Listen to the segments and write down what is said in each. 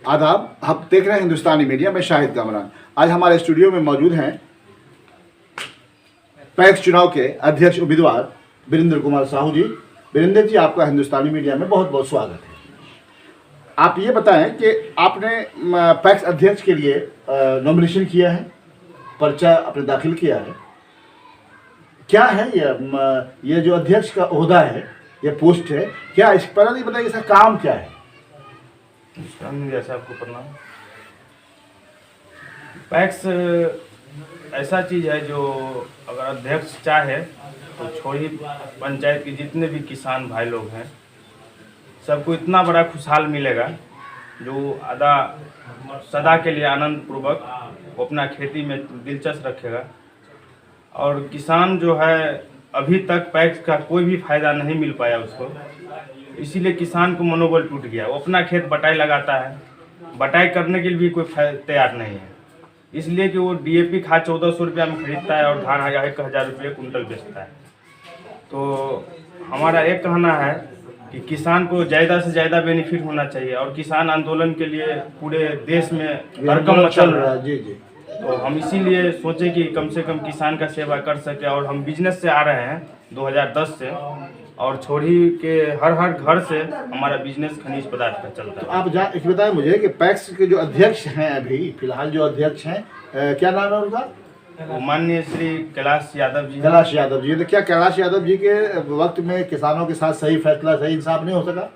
आदाब, आप देख रहे हैं हिंदुस्तानी मीडिया में शाहिद कामरान। आज हमारे स्टूडियो में मौजूद हैं पैक्स चुनाव के अध्यक्ष उम्मीदवार वीरेंद्र कुमार साहू जी। वीरेंद्र जी, आपका हिंदुस्तानी मीडिया में बहुत बहुत स्वागत है। आप ये बताएं कि आपने पैक्स अध्यक्ष के लिए नॉमिनेशन किया है, पर्चा आपने दाखिल किया है। क्या है ये जो अध्यक्ष का ओहदा है, ये पोस्ट है, क्या इस पर नहीं बताइए, इसका काम क्या है? जैसे आपको प्रणाम। पैक्स ऐसा चीज़ है जो अगर अध्यक्ष चाहे तो छोड़ी पंचायत के जितने भी किसान भाई लोग हैं सबको इतना बड़ा खुशहाल मिलेगा जो सदा के लिए आनंद पूर्वक वो अपना खेती में दिलचस्प रखेगा। और किसान जो है अभी तक पैक्स का कोई भी फायदा नहीं मिल पाया उसको, इसीलिए किसान को मनोबल टूट गया। वो अपना खेत बटाई लगाता है, बटाई करने के लिए भी कोई तैयार नहीं है, इसलिए कि वो डीएपी खाद 1400 रुपया में खरीदता है और धान 1000 रुपये कुंटल बेचता है। तो हमारा एक कहना है कि किसान को ज़्यादा से ज़्यादा बेनिफिट होना चाहिए और किसान आंदोलन के लिए पूरे देश में हड़कंप मचल रहा है। जी जी। तो हम इसीलिए सोचे कि कम से कम किसान का सेवा कर सके। और हम बिजनेस से आ रहे हैं 2010 से, और छोड़ी के हर घर से हमारा बिजनेस खनिज पदार्थ का चलता है। तो आप एक बताएं मुझे कि पैक्स के जो अध्यक्ष हैं, अभी फिलहाल जो अध्यक्ष हैं, क्या नाम है उनका? माननीय श्री कैलाश यादव जी। कैलाश यादव जी। तो क्या कैलाश यादव जी के वक्त में किसानों के साथ सही फैसला, सही इंसाफ नहीं हो सका?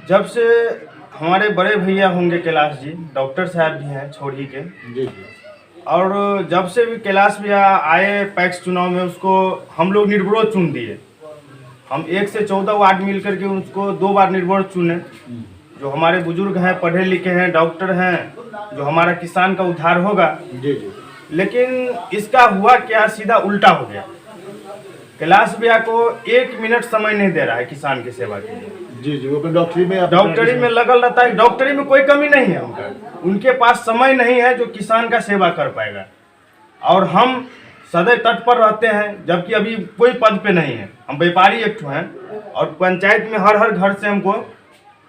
जब से हमारे बड़े भैया होंगे कैलाश जी, डॉक्टर साहब भी हैं छोड़ी के जी। और जब से भी कैलाश भैया आए पैक्स चुनाव में, उसको हम लोग निर्विरोध चुन दिए। हम 1 से 14 वार्ड मिल करके उसको 2 बार निर्विरोध चुने। जो हमारे बुजुर्ग हैं, पढ़े लिखे हैं, डॉक्टर हैं, जो हमारा किसान का उद्धार होगा। जी जी। लेकिन इसका हुआ क्या, सीधा उल्टा हो गया। कैलाश भैया को 1 मिनट समय नहीं दे रहा है किसान की सेवा के लिए। जी जी। वो अपने डॉक्टरी में लगल रहता है। डॉक्टरी में कोई कमी नहीं है उनके पास समय नहीं है जो किसान का सेवा कर पाएगा। और हम सदैव तत्पर रहते हैं, जबकि अभी कोई पद पे नहीं है। हम व्यापारी एक ठो हैं और पंचायत में हर घर से हमको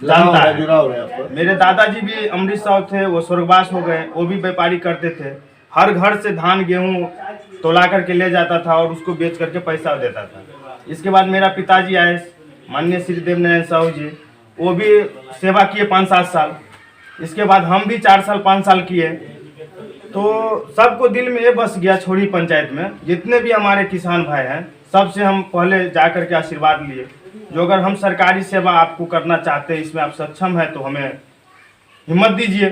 जानता है, जुड़ाव है। मेरे दादाजी भी अमृत साहब थे, वो स्वर्गवास हो गए, वो भी व्यापारी करते थे। हर घर से धान गेहूँ तोला करके ले जाता था और उसको बेच करके पैसा देता था। इसके बाद मेरा पिताजी आए, माननीय श्री देवनारायण साहू जी, वो भी सेवा किए 5-7 साल। इसके बाद हम भी 4 साल 5 साल किए। तो सबको दिल में ये बस गया छोड़ी पंचायत में जितने भी हमारे किसान भाई हैं, सबसे हम पहले जा कर के आशीर्वाद लिए जो अगर हम सरकारी सेवा आपको करना चाहते हैं, इसमें आप सक्षम हैं तो हमें हिम्मत दीजिए।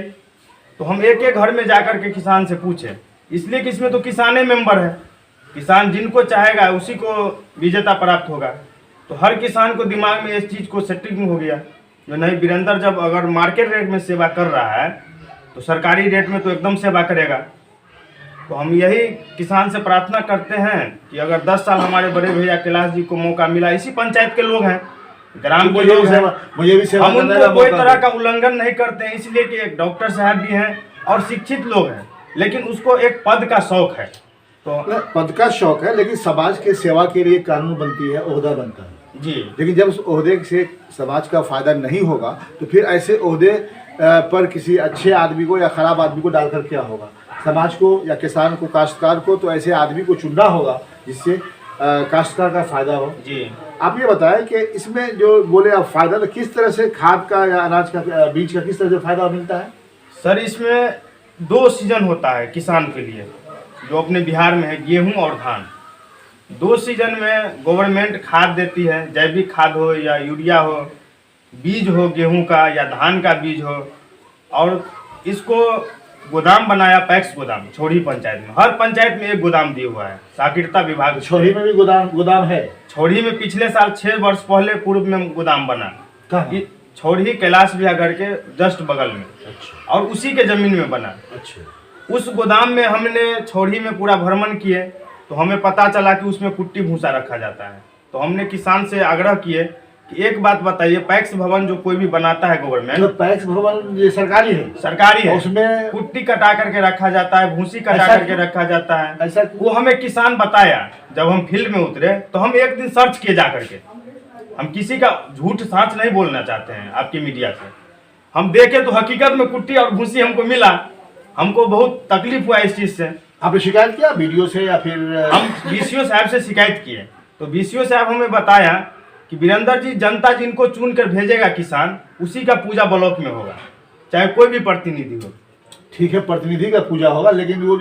तो हम एक घर में जाकर के किसान से पूछे, इसलिए कि इसमें तो किसाने मेंबर है, किसान जिनको चाहेगा उसी को विजेता प्राप्त होगा। तो हर किसान को दिमाग में इस चीज़ को सेटिंग हो गया जो नहीं, वीरेंद्र जब अगर मार्केट रेट में सेवा कर रहा है तो सरकारी रेट में तो एकदम सेवा करेगा। तो हम यही किसान से प्रार्थना करते हैं कि अगर 10 साल हमारे बड़े भैया कैलाश जी को मौका मिला, इसी पंचायत के लोग हैं, ग्राम के लोग हैं, मुझे भी सेवा हम उनको कोई तरह का उल्लंघन नहीं करते हैं, इसलिए कि एक डॉक्टर साहब भी हैं और शिक्षित लोग हैं, लेकिन उसको एक पद का शौक है। तो पद का शौक है, लेकिन समाज के सेवा के लिए कानून बनती है, ओहदा बनता है जी। लेकिन जब उस ओहदे से समाज का फायदा नहीं होगा तो फिर ऐसे ओहदे पर किसी अच्छे आदमी को या खराब आदमी को डालकर क्या होगा? समाज को या किसान को, काश्तकार को तो ऐसे आदमी को चुनना होगा जिससे काश्तकार का फायदा हो। जी। आप ये बताएं कि इसमें जो बोले आप फायदा, तो किस तरह से खाद का या अनाज का, बीज का किस तरह से फायदा मिलता है? सर, इसमें 2 सीजन होता है किसान के लिए जो अपने बिहार में है, गेहूं और धान। 2 सीजन में गवर्नमेंट खाद देती है, जैविक खाद हो या यूरिया हो, बीज हो गेहूं का या धान का बीज हो। और इसको गोदाम बनाया पैक्स गोदाम छोड़ी पंचायत में। हर पंचायत में एक गोदाम दिया हुआ है, साक्षरता विभाग। छोड़ी में भी गोदाम है? छोड़ी में पिछले साल 6 वर्ष पहले पूर्व में गोदाम बना। छोड़ी कैलाश भैया घर के जस्ट बगल में। अच्छा। और उसी के जमीन में बना। अच्छा। उस गोदाम में हमने छोड़ी में पूरा भ्रमण किए तो हमें पता चला कि उसमें कुट्टी भूसा रखा जाता है। तो हमने किसान से आग्रह किए कि एक बात बताइए, पैक्स भवन जो कोई भी बनाता है गवर्नमेंट, तो पैक्स भवन ये सरकारी है, उसमें कुट्टी कटा करके रखा जाता है, भूसी कटा करके रखा जाता है। ऐसा वो हमें किसान बताया। जब हम फील्ड में उतरे तो हम एक दिन सर्च किए जा करके, हम किसी का झूठ साँच नहीं बोलना चाहते हैं आपकी मीडिया से। हम देखे तो हकीकत में कुट्टी और भूसी हमको मिला, हमको बहुत तकलीफ हुआ इस चीज़ से। आपने शिकायत किया वीडियो से या फिर? हम बीसीओ साहब से शिकायत किए तो बीसीओ साहब हमें बताया कि वीरेंद्र जी, जनता जिनको चुन कर भेजेगा किसान, उसी का पूजा ब्लॉक में होगा, चाहे कोई भी प्रतिनिधि हो। ठीक है, प्रतिनिधि का पूजा होगा, लेकिन वो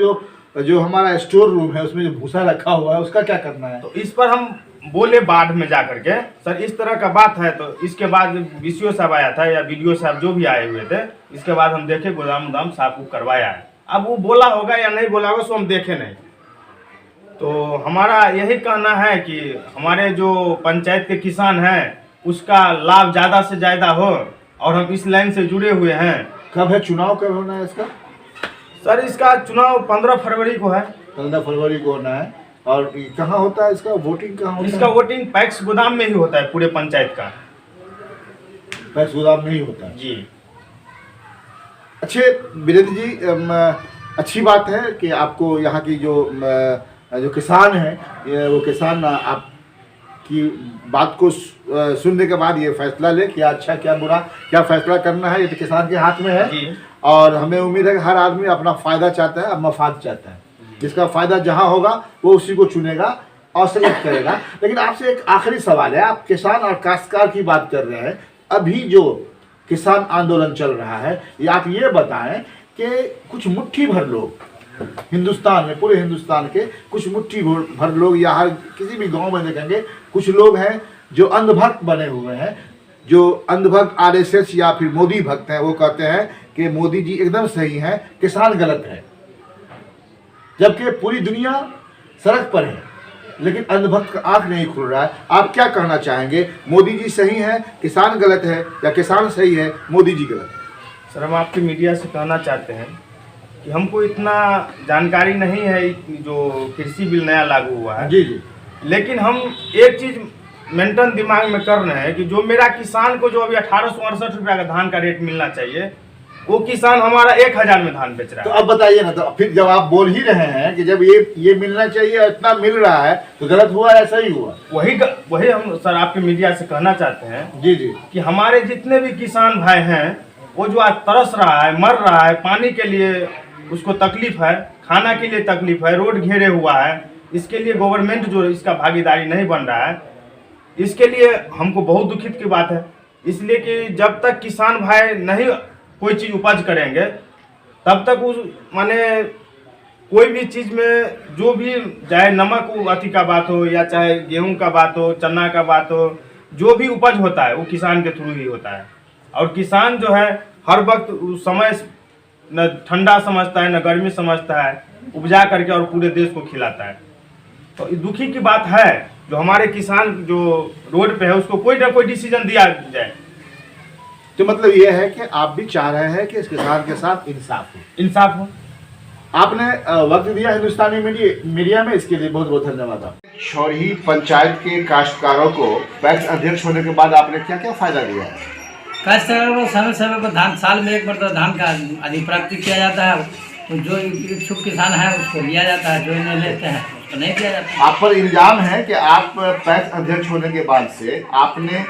जो हमारा स्टोर रूम है उसमें जो भूसा रखा हुआ है उसका क्या करना है? तो इस पर हम बोले बाद में जा करके, सर इस तरह का बात है। तो इसके बाद बीसीओ साहब आया था या बीडीओ साहब जो भी आए हुए थे, इसके बाद हम देखे गोदाम उदाम साफ उफ करवाया है। अब वो बोला होगा या नहीं बोला होगा सो हम देखे नहीं। तो हमारा यही कहना है कि हमारे जो पंचायत के किसान हैं उसका लाभ ज़्यादा से ज़्यादा हो, और हम इस लाइन से जुड़े हुए हैं। कब है चुनाव, कब होना है इसका? सर इसका चुनाव 15 फरवरी को है। 15 फरवरी को होना है। और कहाँ होता है इसका वोटिंग, कहाँ होता इसका है? वोटिंग पैक्स गोदाम में ही होता है, पूरे पंचायत का। पैक्स गोदाम में ही होता है जी। अच्छे वीरेंद्र जी, अच्छी बात है कि आपको यहाँ की जो किसान हैं वो किसान आपकी बात को सुनने के बाद ये फैसला ले क्या अच्छा क्या बुरा, क्या फैसला करना है, ये तो किसान के हाथ में है। जी। और हमें उम्मीद है कि हर आदमी अपना फ़ायदा चाहता है, मफाद चाहता है। जिसका फ़ायदा जहाँ होगा वो उसी को चुनेगा और सेलेक्ट करेगा। लेकिन आपसे एक आखिरी सवाल है, आप किसान और काश्तकार की बात कर रहे हैं, अभी जो किसान आंदोलन चल रहा है, ये आप ये बताएं कि कुछ मुट्ठी भर लोग हिंदुस्तान में, पूरे हिंदुस्तान के कुछ मुट्ठी भर लोग या हर किसी भी गांव में देखेंगे कुछ लोग हैं जो अंधभक्त बने हुए हैं, जो अंधभक्त आरएसएस या फिर मोदी भक्त हैं। वो कहते हैं कि मोदी जी एकदम सही हैं, किसान गलत है, जबकि पूरी दुनिया सड़क पर है, लेकिन अंधभक्त का आंख नहीं खुल रहा है। आप क्या कहना चाहेंगे, मोदी जी सही हैं, किसान गलत है, या किसान सही है, मोदी जी गलत है? सर हम आपके मीडिया से कहना चाहते हैं कि हमको इतना जानकारी नहीं है जो कृषि बिल नया लागू हुआ है। जी जी। लेकिन हम एक चीज़ मेंटेन दिमाग में कर रहे हैं कि जो मेरा किसान को जो अभी 1868 रुपया का धान का रेट मिलना चाहिए, वो किसान हमारा 1000 में धान बेच रहा तो है। अब बताइए ना, तो फिर जब आप बोल ही रहे हैं कि जब ये मिलना चाहिए इतना मिल रहा है, तो गलत हुआ या सही हुआ? वही हम सर आपके मीडिया से कहना चाहते हैं जी जी। कि हमारे जितने भी किसान भाई हैं, वो जो आज तरस रहा है, मर रहा है, पानी के लिए उसको तकलीफ है, खाना के लिए तकलीफ है, रोड घेरे हुआ है, इसके लिए गवर्नमेंट जो इसका भागीदारी नहीं बन रहा है, इसके लिए हमको बहुत दुखित की बात है। इसलिए कि जब तक किसान भाई नहीं कोई चीज़ उपज करेंगे, तब तक उस माने कोई भी चीज़ में जो भी, चाहे नमक अति का बात हो या चाहे गेहूं का बात हो, चना का बात हो, जो भी उपज होता है वो किसान के थ्रू ही होता है। और किसान जो है हर वक्त उस समय न ठंडा समझता है न गर्मी समझता है, उपजा करके और पूरे देश को खिलाता है। तो दुखी की बात है जो हमारे किसान जो रोड पे है उसको कोई ना कोई डिसीजन दिया जाए। तो मतलब ये है कि आप भी चाह रहे हैं कि इस किसान के साथ इंसाफ हो। आपने वक्त दिया हिंदुस्तानी मीडिया में, इसके लिए बहुत बहुत धन्यवाद। आप शौरी पंचायत के काश्तकारों को पैक्स अध्यक्ष होने के बाद आपने क्या क्या फायदा दिया है? काश्तकारों को समय समय पर धान, साल में एक बार तो धान का अधिप्राप्ति किया जाता है। तो जो इच्छुक किसान है उसको लिया जाता है, जो इन्हें लेते हैं उसको नहीं दिया जाता। आप पर इल्जाम है कि आप पैक्स अध्यक्ष होने के बाद से आपने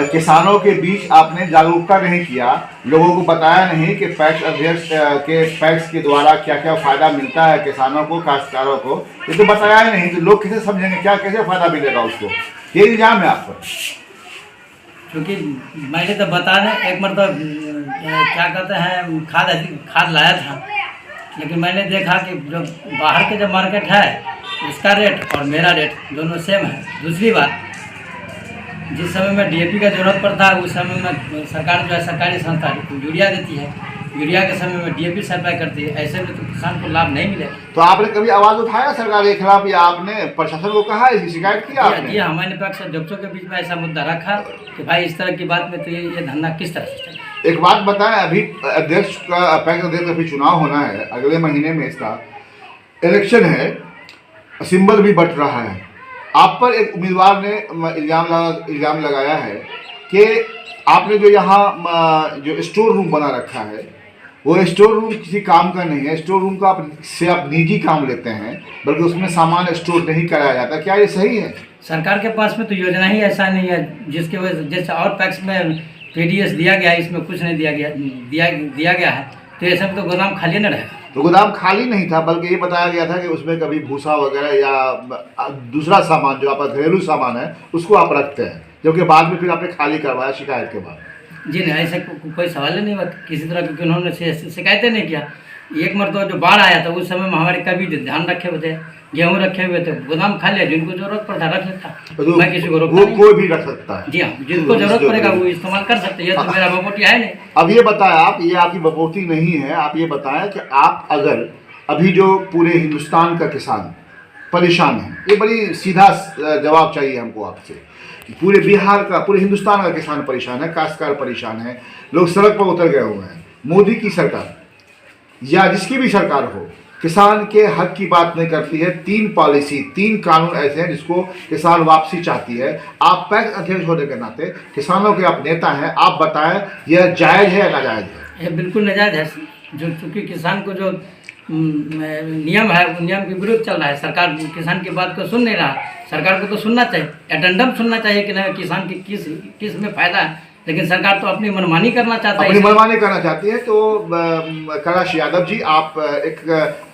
किसानों के बीच आपने जागरूकता नहीं किया, लोगों को बताया नहीं कि पैक्स अध्यक्ष के पैक्स के द्वारा क्या क्या फ़ायदा मिलता है किसानों को, काश्तकारों को, ये तो बताया ही नहीं। तो लोग कैसे समझेंगे, क्या कैसे फ़ायदा मिलेगा उसको? ये इल्ज़ाम है आप पर। क्योंकि मैंने तो बता दें, एक बार तो क्या कहते हैं खाद लाया था, लेकिन मैंने देखा कि जो बाहर के जो मार्केट है उसका रेट और मेरा रेट दोनों सेम है। दूसरी बात, जिस समय में डीएपी का जरूरत पड़ता है उस समय में सरकार जो है, सरकारी संस्था यूरिया देती है, यूरिया के समय में डीएपी सप्लाई करती है। ऐसे में तो किसान को लाभ नहीं मिलेगा। तो आपने कभी आवाज़ उठाया सरकार के खिलाफ, या आपने प्रशासन को कहा, इसकी शिकायत की आपने? जी हाँ, मैंने पैक्स अध्यक्षों के बीच में ऐसा मुद्दा रखा कि भाई इस तरह की बात में तो ये धंधा किस तरह से चले। एक बात बताएं, अभी अध्यक्ष का पैक्स अध्यक्ष अभी चुनाव होना है, अगले महीने में इसका इलेक्शन है, सिंबल भी बट रहा है। आप पर एक उम्मीदवार ने इल्ज़ाम लगाया है कि आपने जो यहाँ जो स्टोर रूम बना रखा है वो स्टोर रूम किसी काम का नहीं है। स्टोर रूम का आप निजी काम लेते हैं, बल्कि उसमें सामान स्टोर नहीं कराया जाता। क्या ये सही है? सरकार के पास में तो योजना ही ऐसा नहीं है जिसके वजह जैसे और पैक्स में पीडीएस दिया गया है, इसमें कुछ नहीं दिया गया है, तो ऐसे में तो गोदाम खाली न रहेगा। तो गोदाम खाली नहीं था, बल्कि ये बताया गया था कि उसमें कभी भूसा वगैरह या दूसरा सामान जो आपका घरेलू सामान है उसको आप रखते हैं, जबकि बाद में फिर आपने खाली करवाया शिकायत के बाद। जी नहीं, ऐसा कोई सवाल ही नहीं हुआ किसी तरह की, उन्होंने शिकायतें नहीं किया। एक मरतबा जो बाढ़ आया था उस समय में हमारे कभी ध्यान रखे हुए थे, गेहूँ रखे हुए थे, गोदाम खाली है, जिनको जरूरत पड़ता रख लेता, तो मैं किसी को रोकता वो नहीं। कोई भी रख सकता है। जी हाँ, जिनको जरूरत पड़ेगा वो इस्तेमाल कर सकते हैं, ये तो मेरा बपोटी है नहीं। अब ये बताएं आप, ये आपकी बपोती नहीं है, आप ये बताएं कि आप अगर अभी जो पूरे हिंदुस्तान का किसान परेशान है, ये बड़ी सीधा जवाब चाहिए हमको आपसे, पूरे बिहार का, पूरे हिंदुस्तान का किसान परेशान है, काश्तकार परेशान है, लोग सड़क पर उतर गए हुए हैं। मोदी की सरकार या जिसकी भी सरकार हो, किसान के हक की बात नहीं करती है। 3 पॉलिसी, 3 कानून ऐसे हैं जिसको किसान वापसी चाहती है। आप पैक्स अध्यक्ष होने के नाते किसानों के आप नेता हैं, आप बताएं यह जायज़ है या नाजायज़ है? ये बिल्कुल नाजायज है, जो चूँकि किसान को जो नियम है वो नियम के विरुद्ध चल रहा है। सरकार किसान की बात को सुन नहीं रहा। सरकार को तो सुनना चाहिए, एटेंडम सुनना चाहिए कि नहीं किसान की किस में फ़ायदा है, लेकिन सरकार तो अपनी मनमानी करना चाहता है। अपनी मनमानी करना चाहती है। तो कैलाश यादव जी, आप एक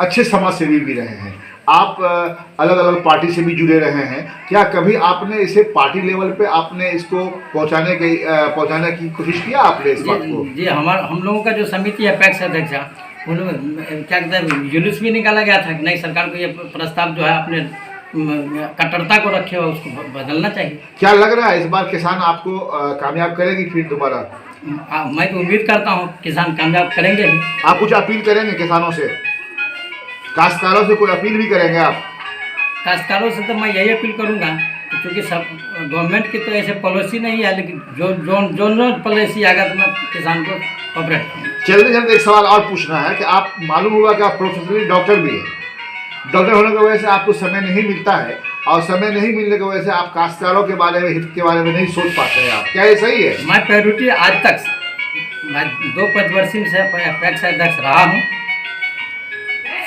अच्छे समाज सेवी भी रहे हैं, आप अलग अलग पार्टी से भी जुड़े रहे हैं, क्या कभी आपने इसे पार्टी लेवल पे आपने इसको पहुंचाने की कोशिश किया आपने इस बात को? जी, हम लोगों का जो समिति है पैक्स अध्यक्ष, उन्होंने क्या कहते हैं जुलूस भी निकाला गया था कि नहीं, सरकार को ये प्रस्ताव जो है अपने कट्टरता को रखे हुआ उसको बदलना चाहिए। क्या लग रहा है इस बार किसान आपको कामयाब करेगी फिर दोबारा? मैं तो उम्मीद करता हूँ किसान कामयाब करेंगे भी। आप कुछ अपील करेंगे किसानों से, काश्तकारों से कोई अपील भी करेंगे आप? काश्तकारों से तो मैं यही अपील करूँगा क्योंकि सब गवर्नमेंट की तो ऐसे पॉलिसी नहीं है, लेकिन जो पॉलिसी आएगा तो मैं किसान को कॉपरेट करूँगा। चलते चलते एक सवाल और पूछना है कि आप, मालूम होगा कि आप प्रोफेशनली डॉक्टर भी हैं, डॉक्टर होने की वजह से आपको समय नहीं मिलता है, और समय नहीं मिलने की वजह से आप काश्तकारों के बारे में, हित के बारे में नहीं सोच पाते हैं आप, क्या ये सही है? मैं प्रायोरिटी आज तक, मैं 2 पंचवर्षीय से पैक्स अध्यक्ष रहा हूँ।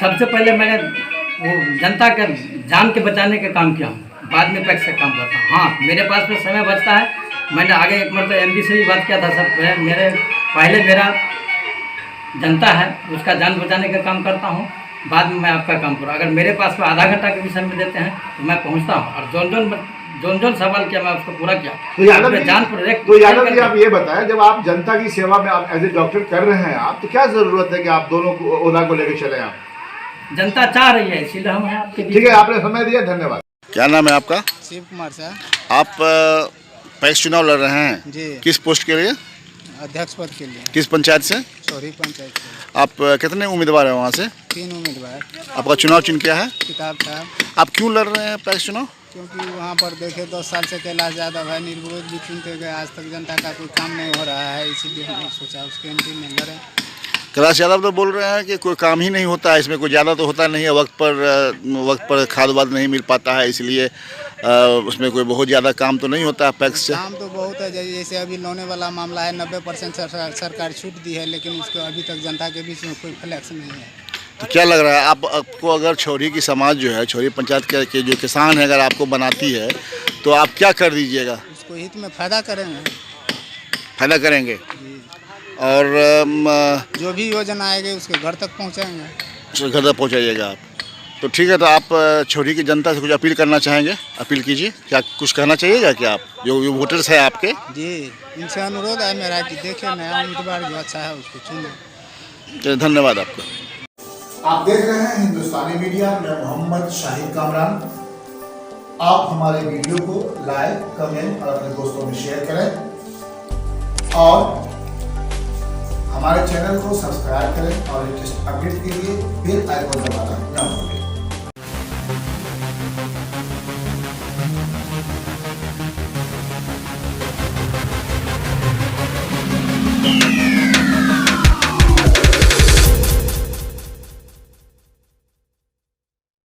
सबसे पहले मैंने वो जनता के जान के बचाने का काम किया हूँ, बाद में पैक्स का काम करता हूँ। हाँ, मेरे पास में समय बचता है, मैंने आगे एक मरतबा MD से भी बात किया था, सब मेरा जनता है उसका जान बचाने का काम करता हूँ, बाद में मैं आपका काम करूँ। अगर मेरे पास में आधा घंटा के भी समय देते हैं तो मैं पहुँचता हूँ, और जोन सवाल किया मैं उसको पूरा किया। तो यादव जी, आप ये बताएं, जब आप जनता की सेवा में आप एज ए डॉक्टर कर रहे हैं आप, तो क्या ज़रूरत है कि आप दोनों ओहदा को लेकर चले? आप, जनता चाह रही है, इसीलिए हम हैं आपके बीच। ठीक है, आपने समय दिया, धन्यवाद। क्या नाम है आपका? शिव कुमार सर। आप पैक्स चुनाव लड़ रहे हैं जी। किस पोस्ट के लिए? अध्यक्ष पद के लिए। किस पंचायत से? सोरी पंचायत से। आप कितने उम्मीदवार हैं वहाँ से? 3 उम्मीदवार। आपका चुनाव चिन्ह क्या है? किताब साहब। आप क्यों लड़ रहे हैं पैक्स चुनाव? क्योंकि वहाँ पर देखे 10 साल से कैलाश यादव है, निर्विरोध भी चुनते गए, आज तक जनता का कोई काम नहीं हो रहा है, इसीलिए हमने सोचा उसके एंट्री में लड़े। कैलाश यादव तो बोल रहे हैं कि कोई काम ही नहीं होता है, इसमें कोई ज़्यादा तो होता नहीं है, वक्त पर खाद वाद नहीं मिल पाता है, इसलिए उसमें कोई बहुत ज़्यादा काम तो नहीं होता है पैक्स से। काम तो बहुत है, जैसे अभी लोने वाला मामला है, 90% सरकार छूट दी है, लेकिन उसको अभी तक जनता के बीच में कोई फ्लैक्स नहीं है। तो क्या लग रहा है आपको, अगर छोरी की समाज जो है, छोरी पंचायत के जो किसान है, अगर आपको बनाती है तो आप क्या कर दीजिएगा? उसको हित में फ़ायदा करेंगे। फायदा करेंगे जी। और जो भी योजना आएगी उसके घर तक पहुँचाएंगे। घर तक पहुँचाइएगा आप। तो ठीक है, तो आप छोरी की जनता से कुछ अपील करना चाहेंगे? अपील कीजिए, क्या कुछ कहना चाहिएगा कि आप जो वोटर्स है आपके? जी, इनसे अनुरोध है मेरा कि देखें नया उम्मीदवार जो अच्छा है उसको चुनें। धन्यवाद आपका। आप देख रहे हैं हिंदुस्तानी मीडिया, मैं मोहम्मद शाहिद कामरान। आप हमारे वीडियो को लाइक, कमेंट और अपने दोस्तों में शेयर करें, और हमारे चैनल को सब्सक्राइब करें, और लेटेस्ट अपडेट के लिए बेल आइकन दबाना ना भूलें।